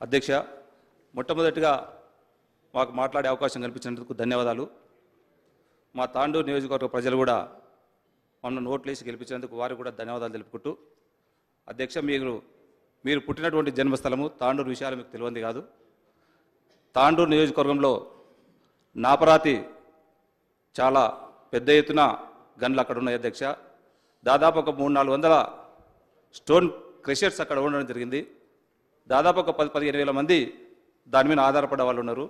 అధ్యక్ష, మొట్టమొదటిగా మాకు మాట్లాడే అవకాశం కల్పించినందుకు ధన్యవాదాలు. మా తాండూరు నియోజకవర్గ ప్రజలు కూడా మమ్మల్ని ఓట్లేసి గెలిపించినందుకు వారికి కూడా ధన్యవాదాలు తెలుపుకుంటూ, అధ్యక్ష, మీరు పుట్టినటువంటి జన్మస్థలము తాండూరు విషయాలు మీకు తెలియంది కాదు. తాండూరు నియోజకవర్గంలో నాపరాతి చాలా పెద్ద ఎత్తున గన్లు అక్కడ ఉన్నాయి అధ్యక్ష. దాదాపు ఒక 300-400 స్టోన్ క్రషర్స్ అక్కడ ఉండడం జరిగింది. దాదాపు ఒక 10-15 వేల మంది దాని మీద ఆధారపడే వాళ్ళు ఉన్నారు.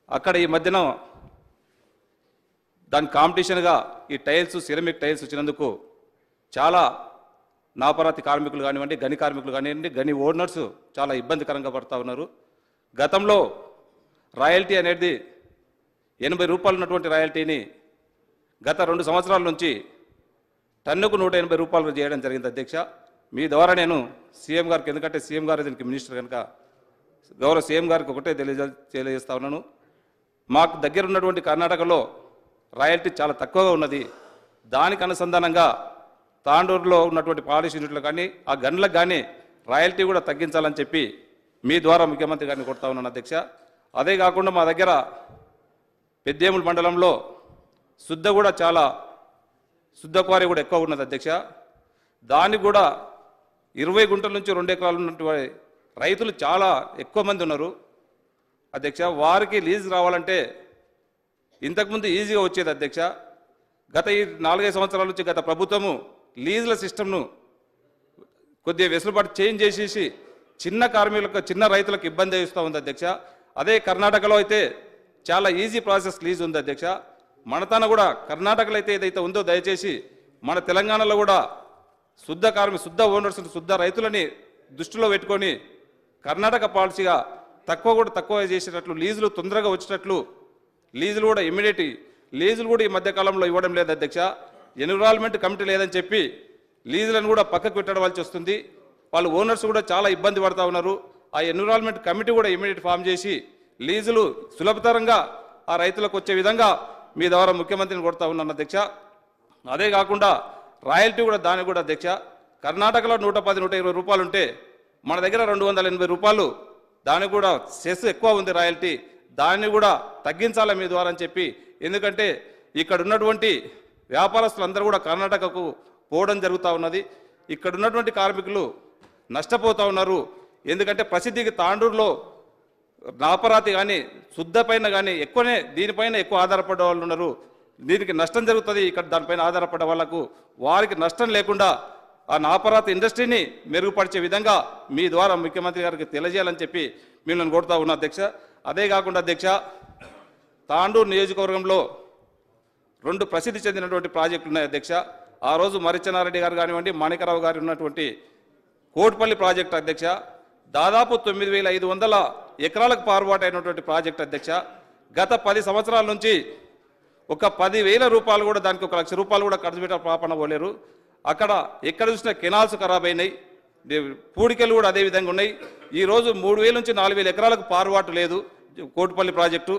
అక్కడ ఈ మధ్యన దాని కాంపిటీషన్గా ఈ టైల్స్, సిరమిక్ టైల్స్ వచ్చినందుకు చాలా నాపరాతి కార్మికులు కానివ్వండి, గని కార్మికులు కానివ్వండి, గని ఓనర్స్ చాలా ఇబ్బందికరంగా పడుతూ ఉన్నారు. గతంలో రాయల్టీ అనేది 80 రూపాయలు ఉన్నటువంటి రాయల్టీని గత 2 సంవత్సరాల నుంచి టన్నుకు 180 రూపాయలు చేయడం జరిగింది అధ్యక్ష. మీ ద్వారా నేను సీఎం గారికి, ఎందుకంటే సీఎం గారు దీనికి మినిస్టర్ కనుక గౌరవ సీఎం గారికి ఒకటే తెలియజేస్తా ఉన్నాను. మాకు దగ్గర ఉన్నటువంటి కర్ణాటకలో రాయల్టీ చాలా తక్కువగా ఉన్నది. దానికి అనుసంధానంగా తాండూరులో ఉన్నటువంటి పాలిష్ యూనిట్లు కానీ ఆ గన్లకు కానీ రాయల్టీ కూడా తగ్గించాలని చెప్పి మీ ద్వారా ముఖ్యమంత్రి గారిని కొడతా ఉన్నాను అధ్యక్ష. అదే కాకుండా మా దగ్గర పెద్దేముల మండలంలో శుద్ధ క్వారీ కూడా ఎక్కువ ఉన్నది అధ్యక్ష. దానికి కూడా 20 గుంటల నుంచి 2 ఎకరాలు ఉన్నటువంటి రైతులు చాలా ఎక్కువ మంది ఉన్నారు అధ్యక్ష. వారికి లీజ్ రావాలంటే ఇంతకుముందు ఈజీగా వచ్చేది అధ్యక్ష. గత ఈ 4-5 సంవత్సరాల నుంచి గత ప్రభుత్వము లీజుల సిస్టమ్ను కొద్దిగా వెసులుబాటు చేంజ్ చేసేసి చిన్న కార్మికులకు, చిన్న రైతులకు ఇబ్బంది ఇస్తూ ఉంది అధ్యక్ష. అదే కర్ణాటకలో అయితే చాలా ఈజీ ప్రాసెస్ లీజ్ ఉంది అధ్యక్ష. మన కూడా కర్ణాటకలో అయితే ఏదైతే ఉందో దయచేసి మన తెలంగాణలో కూడా శుద్ధ ఓనర్స్, శుద్ధ రైతులని దృష్టిలో పెట్టుకొని కర్ణాటక పాలసీగా తక్కువ చేసేటట్లు, లీజులు తొందరగా వచ్చేటట్లు, లీజులు కూడా లీజులు కూడా ఈ మధ్యకాలంలో ఇవ్వడం లేదు అధ్యక్ష. ఎన్విరాన్మెంట్ కమిటీ లేదని చెప్పి లీజులను కూడా పక్కకు పెట్టవలసి వస్తుంది. వాళ్ళు ఓనర్స్ కూడా చాలా ఇబ్బంది పడుతూ ఉన్నారు. ఆ ఎన్విరాన్మెంట్ కమిటీ కూడా ఇమీడియట్ ఫామ్ చేసి లీజులు సులభతరంగా ఆ రైతులకు వచ్చే విధంగా మీ ద్వారా ముఖ్యమంత్రిని కొడతా ఉన్నాను అధ్యక్ష. అదే కాకుండా రాయల్టీ కూడా దానికి కూడా అధ్యక్ష, కర్ణాటకలో 110-120 రూపాయలు ఉంటే మన దగ్గర 280 రూపాయలు, దానికి కూడా సెస్ ఎక్కువ ఉంది రాయల్టీ. దాన్ని కూడా తగ్గించాలి మీ ద్వారా అని చెప్పి, ఎందుకంటే ఇక్కడ ఉన్నటువంటి వ్యాపారస్తులందరూ కూడా కర్ణాటకకు పోవడం జరుగుతూ ఉన్నది. ఇక్కడ ఉన్నటువంటి కార్మికులు నష్టపోతూ ఉన్నారు. ఎందుకంటే ప్రసిద్ధికి తాండూరులో నాపరాతి కానీ శుద్ధ పైన కానీ దీనిపైన ఎక్కువ ఆధారపడే వాళ్ళు ఉన్నారు. దీనికి నష్టం జరుగుతుంది. ఇక్కడ దానిపైన ఆధారపడే వాళ్ళకు వారికి నష్టం లేకుండా ఆ నాపరాతి ఇండస్ట్రీని మెరుగుపరిచే విధంగా మీ ద్వారా ముఖ్యమంత్రి గారికి తెలియజేయాలని చెప్పి మిమ్మల్ని కోరుతా ఉన్నా అధ్యక్ష. అదే కాకుండా అధ్యక్ష, తాండూరు నియోజకవర్గంలో 2 ప్రసిద్ధి చెందినటువంటి ప్రాజెక్టులు ఉన్నాయి అధ్యక్ష. ఆ రోజు మరిచెన్నారెడ్డి గారు కానివ్వండి, మాణికరావు గారు ఉన్నటువంటి కోట్పల్లి ప్రాజెక్టు అధ్యక్ష, దాదాపు 9,500 ఎకరాలకు పారుబాటు అయినటువంటి ప్రాజెక్ట్ అధ్యక్ష. గత 10 సంవత్సరాల నుంచి ఒక 10,000 రూపాయలు కూడా, దానికి 1 లక్ష రూపాయలు కూడా ఖర్చు పెట్టే పాపన పోలేరు. అక్కడ ఎక్కడ చూసినా కెనాల్స్ ఖరాబ్ అయినాయి, పూడికలు కూడా అదే విధంగా ఉన్నాయి. ఈరోజు 3,000 నుంచి 4,000 ఎకరాలకు పారుబాటు లేదు కోట్పల్లి ప్రాజెక్టు.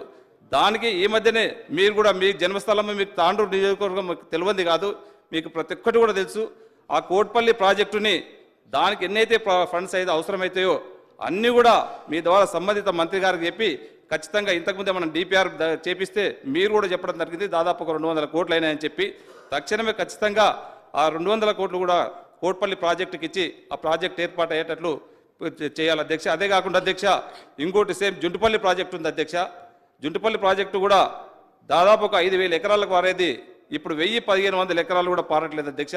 దానికి ఈ మధ్యనే మీరు కూడా మీ జన్మస్థలం, మీకు తాండూరు నియోజకవర్గం తెలియంది కాదు, మీకు ప్రతి ఒక్కటి కూడా తెలుసు. ఆ కోట్పల్లి ప్రాజెక్టుని దానికి ఎన్నైతే ఫండ్స్ అయితే అవసరమవుతాయో అన్నీ కూడా మీ ద్వారా సంబంధిత మంత్రి గారికి చెప్పి ఖచ్చితంగా, ఇంతకుముందే మనం డిపిఆర్ చేపిస్తే మీరు కూడా చెప్పడం జరిగింది, దాదాపు ఒక 200 కోట్లు అయినాయని చెప్పి తక్షణమే ఖచ్చితంగా ఆ 200 కోట్లు కూడా కోట్పల్లి ప్రాజెక్టుకి ఇచ్చి ఆ ప్రాజెక్ట్ ఏర్పాటు అయ్యేటట్లు చేయాలి అధ్యక్ష. అదే కాకుండా అధ్యక్ష, ఇంకోటి సేమ్ జుంటుపల్లి ప్రాజెక్టు ఉంది అధ్యక్ష. జుంటుపల్లి ప్రాజెక్టు కూడా దాదాపు ఒక 5,000 ఎకరాలకు పారేది ఇప్పుడు 1,000-1,500 ఎకరాలు కూడా పారట్లేదు అధ్యక్ష.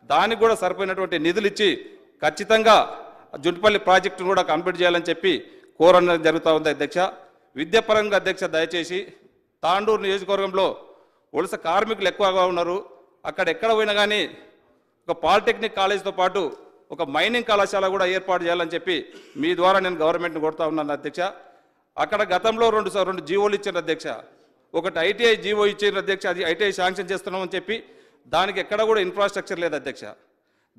దానికి కూడా సరిపోయినటువంటి నిధులు ఇచ్చి ఖచ్చితంగా జుంటుపల్లి ప్రాజెక్టును కూడా కంప్లీట్ చేయాలని చెప్పి కోరడం జరుగుతూ ఉంది అధ్యక్ష. విద్యాపరంగా అధ్యక్ష, దయచేసి తాండూరు నియోజకవర్గంలో వలస కార్మికులు ఎక్కువగా ఉన్నారు. అక్కడ ఎక్కడ పోయినా కానీ ఒక పాలిటెక్నిక్ కాలేజ్తో పాటు ఒక మైనింగ్ కళాశాల కూడా ఏర్పాటు చేయాలని చెప్పి మీ ద్వారా నేను గవర్నమెంట్ని కొడతా ఉన్నాను అధ్యక్ష. అక్కడ గతంలో 2 జీవోలు ఇచ్చారు అధ్యక్ష. ఒకటి ఐటీఐ జీవో ఇచ్చారు అధ్యక్ష, అది ఐటీఐ శాంక్షన్ చేస్తున్నామని చెప్పి దానికి ఎక్కడ కూడా ఇన్ఫ్రాస్ట్రక్చర్ లేదు అధ్యక్ష.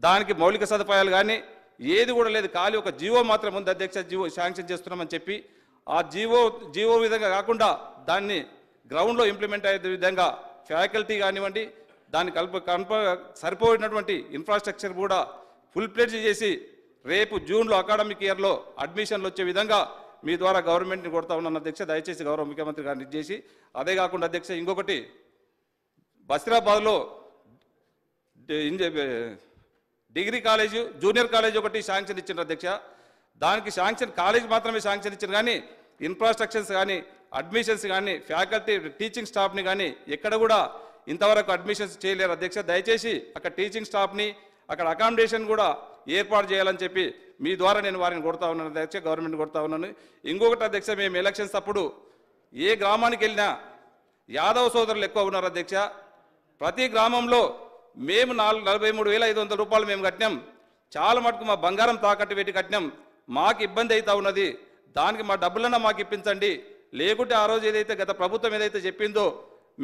దానికి మౌలిక సదుపాయాలు కానీ ఏది కూడా లేదు, ఖాళీ ఒక జీవో మాత్రం ఉంది అధ్యక్ష. జీవో శాంక్షన్ చేస్తున్నామని చెప్పి ఆ జీవో విధంగా కాకుండా దాన్ని గ్రౌండ్లో ఇంప్లిమెంట్ అయ్యే విధంగా ఫ్యాకల్టీ కానివ్వండి, దానికి సరిపోయినటువంటి ఇన్ఫ్రాస్ట్రక్చర్ కూడా ఫుల్ ప్లేజ్ చేసి రేపు జూన్లో అకాడమిక్ ఇయర్లో అడ్మిషన్లు వచ్చే విధంగా మీ ద్వారా గవర్నమెంట్ని కొడతా ఉన్నాను అధ్యక్ష. దయచేసి గౌరవ ముఖ్యమంత్రి గారిని ఇచ్చేసి, అదే కాకుండా అధ్యక్ష ఇంకొకటి బసిరాబాద్లో డిగ్రీ కాలేజు జూనియర్ కాలేజ్ ఒకటి శాంక్షన్ ఇచ్చిండ్రు అధ్యక్ష. దానికి శాంక్షన్ కాలేజ్ మాత్రమే శాంక్షన్ ఇచ్చారు, కానీ ఇన్ఫ్రాస్ట్రక్చర్స్ కానీ అడ్మిషన్స్ కానీ ఫ్యాకల్టీ టీచింగ్ స్టాఫ్ని కానీ ఎక్కడ కూడా ఇంతవరకు అడ్మిషన్స్ చేయలేరు అధ్యక్ష. దయచేసి అక్కడ టీచింగ్ స్టాఫ్ని అక్కడ అకామిడేషన్ కూడా ఏర్పాటు చేయాలని చెప్పి మీ ద్వారా నేను వారిని కొడతా ఉన్నాను అధ్యక్ష, గవర్నమెంట్ కొడతా ఉన్నాను. ఇంకొకటి అధ్యక్ష, మేము ఎలక్షన్స్ అప్పుడు ఏ గ్రామానికి వెళ్ళినా యాదవ సోదరులు ఎక్కువ ఉన్నారు అధ్యక్ష. ప్రతి గ్రామంలో మేము 43,500 రూపాయలు మేము కట్టినాం. చాలా మటుకు మా బంగారం తాకట్టు పెట్టి కట్టినాం. మాకు ఇబ్బంది అవుతా ఉన్నది, దానికి మా డబ్బులన్నా మాకు ఇప్పించండి, లేకుంటే ఆ రోజు ఏదైతే గత ప్రభుత్వం ఏదైతే చెప్పిందో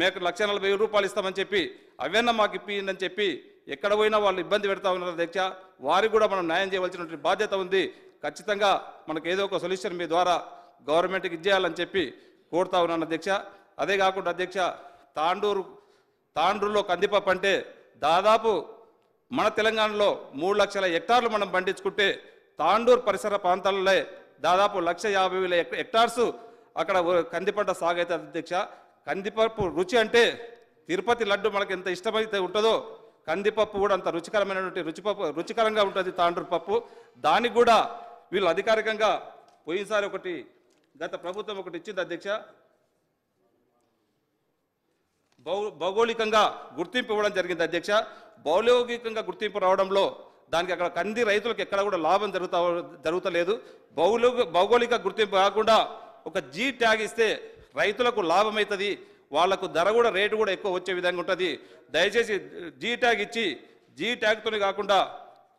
మీకు 1,40,000 రూపాయలు ఇస్తామని చెప్పి అవన్నీ మాకు ఇప్పిందని చెప్పి ఎక్కడ పోయినా వాళ్ళు ఇబ్బంది పెడతా ఉన్నారు అధ్యక్ష. వారికి కూడా మనం న్యాయం చేయవలసినటువంటి బాధ్యత ఉంది. ఖచ్చితంగా మనకు ఏదో ఒక సొల్యూషన్ మీ ద్వారా గవర్నమెంట్కి ఇచ్చేయాలని చెప్పి కోరుతా ఉన్నాను అధ్యక్ష. అదే కాకుండా అధ్యక్ష, తాండూరులో కందిపప్పు అంటే దాదాపు మన తెలంగాణలో 3 లక్షల హెక్టార్లు మనం పండించుకుంటే తాండూరు పరిసర ప్రాంతాలలో దాదాపు 1,50,000 హెక్టార్స్ అక్కడ కందిపంట సాగు అవుతుంది అధ్యక్ష. కందిపప్పు రుచి అంటే తిరుపతి లడ్డు మనకు ఎంత ఇష్టమైతే ఉంటుందో కందిపప్పు కూడా అంత రుచికరమైనటువంటి రుచికరంగా ఉంటుంది తాండూరు పప్పు. దానికి కూడా వీళ్ళు అధికారికంగా పోయినసారి ఒకటి గత ప్రభుత్వం ఒకటి ఇచ్చింది అధ్యక్ష, భౌగోళికంగా గుర్తింపు ఇవ్వడం జరిగింది అధ్యక్ష. భౌగోళికంగా గుర్తింపు రావడంలో దానికి అక్కడ కంది రైతులకు ఎక్కడ కూడా లాభం జరుగుతలేదు. భౌగోళిక గుర్తింపు కాకుండా ఒక జీ ట్యాగ్ ఇస్తే రైతులకు లాభం అవుతుంది, వాళ్లకు ధర కూడా రేటు కూడా ఎక్కువ వచ్చే విధంగా ఉంటుంది. దయచేసి జీ ట్యాగ్ ఇచ్చి జీ ట్యాగ్తోనే కాకుండా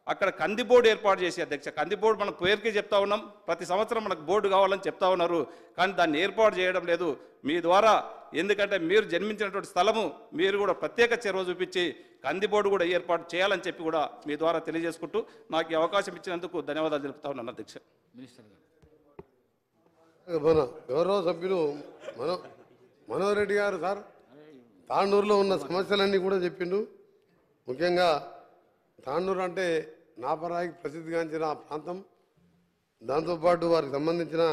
అక్కడ కంది బోర్డు ఏర్పాటు చేసి అధ్యక్ష, కంది బోర్డు మనం పేరుకి చెప్తా ఉన్నాం, ప్రతి సంవత్సరం మనకు బోర్డు కావాలని చెప్తా ఉన్నారు, కానీ దాన్ని ఏర్పాటు చేయడం లేదు మీ ద్వారా. ఎందుకంటే మీరు జన్మించినటువంటి స్థలము, మీరు కూడా ప్రత్యేక చొరవ చూపించి కంది బోర్డు కూడా ఏర్పాటు చేయాలని చెప్పి కూడా మీ ద్వారా తెలియజేసుకుంటూ నాకు ఈ అవకాశం ఇచ్చినందుకు ధన్యవాదాలు తెలుపుతా ఉన్నాను అధ్యక్ష. మన గౌరవ సభ్యులు మనోహర్ రెడ్డి గారు సార్ తాండూరులో ఉన్న సమస్యలన్నీ కూడా చెప్పిండు. ముఖ్యంగా తాండూరు అంటే నాపరాయికి ప్రసిద్ధిగాంచిన ప్రాంతం, దాంతోపాటు వారికి సంబంధించిన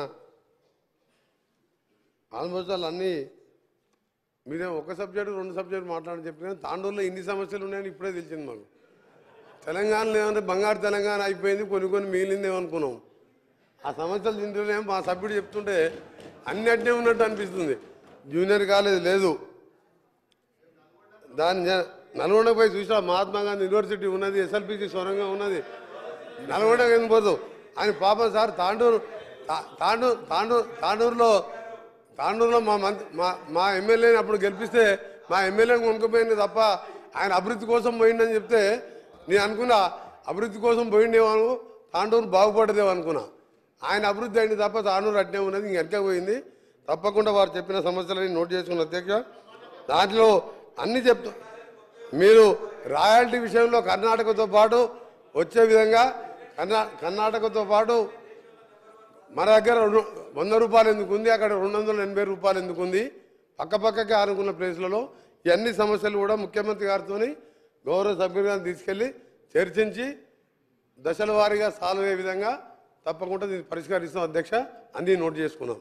ఆల్మోస్ట్ అన్నీ మీరే ఒక సబ్జెక్టు 2 సబ్జెక్టు మాట్లాడని చెప్పిన తాండూరులో ఇన్ని సమస్యలు ఉన్నాయని ఇప్పుడే తెలిసింది మాకు. తెలంగాణలో ఏమంటే బంగారు తెలంగాణ అయిపోయింది, కొన్ని మిగిలిందేమనుకున్నాం. ఆ సమస్యలు తింటూనే మా సభ్యుడు చెప్తుంటే అన్నిటినే ఉన్నట్టు అనిపిస్తుంది. జూనియర్ కాలేజ్ లేదు, దాని నల్గొండకు పోయి చూసా మహాత్మా గాంధీ యూనివర్సిటీ ఉన్నది, ఎస్ఎల్పిసి సొరంగం ఉన్నది, నల్గొండకు ఎందుకు పోదు అని పాపం సార్. తాండూరులో మా ఎమ్మెల్యేని అప్పుడు గెలిపిస్తే మా ఎమ్మెల్యేని కొనుక్కుపోయింది తప్ప ఆయన అభివృద్ధి కోసం పోయిందని చెప్తే నేను అనుకున్నా అభివృద్ధి కోసం పోయిండేమో, తాండూరు బాగుపడదేమో అనుకున్నా. ఆయన అభివృద్ధి అయింది తప్ప తాండూరు అట్నే ఉన్నది, ఇంకెక్క పోయింది. తప్పకుండా వారు చెప్పిన సమస్యలని నోట్ చేసుకున్న అధ్యక్ష. దాంట్లో అన్నీ చెప్తా, మీరు రాయల్టీ విషయంలో కర్ణాటకతో పాటు వచ్చే విధంగా కర్ణాటకతో పాటు మన దగ్గర 100 రూపాయలు ఎందుకు ఉంది, అక్కడ 280 రూపాయలు ఎందుకు ఉంది, పక్కపక్కకే ఆనుకున్న ప్లేస్లలో ఇవన్నీ సమస్యలు కూడా ముఖ్యమంత్రి గారితో గౌరవ సభ్యులుగా తీసుకెళ్ళి చర్చించి దశల వారీగా సాల్వ్ అయ్యే విధంగా తప్పకుండా దీన్ని పరిష్కరిస్తాం అధ్యక్ష. అన్నీ నోట్ చేసుకున్నాం.